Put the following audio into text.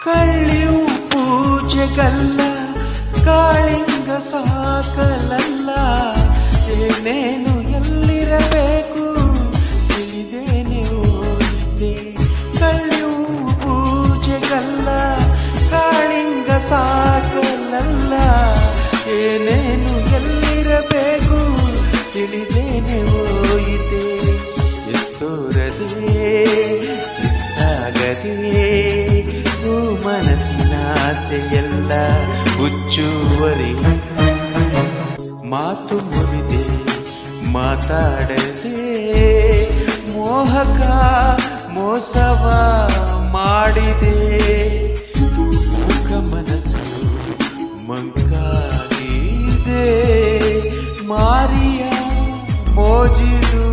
ಕಳ್ಳಿಯು ಪೂಜೆಗಲ್ಲ, ಕಾಳಿಂಗ ಸಾಕಲಲ್ಲ. ಏನೇನು ಎಲ್ಲಿರಬೇಕು ತಿಳಿದೇನೆ ಹೋಗಿದ್ದೆ. ಕಳ್ಳಿಯು ಪೂಜೆಗಲ್ಲ, ಕಾಳಿಂಗ ಸಾಕಲಲ್ಲ. ಏನೇನು ಎಲ್ಲಿರಬೇಕು ತಿಳಿದೇನೆ ಹೋಯಿತೆ. ಎತ್ತೋರದೆ ಚಿತ್ತಾಗದೆ ಮನಸ್ಸಿನ ಆಸೆಯೆಲ್ಲ ಹುಚ್ಚುವರಿ. ಮಾತು ಮುರಿದೆ ಮಾತಾಡದೆ ಮೋಹಕ ಮೋಸವ ಮಾಡಿದೆ. ಮುಖ ಮನಸ್ಸು ಮಂಕಾಗಿದೆ, ಮಾರಿಯ ಮೋಜಿದು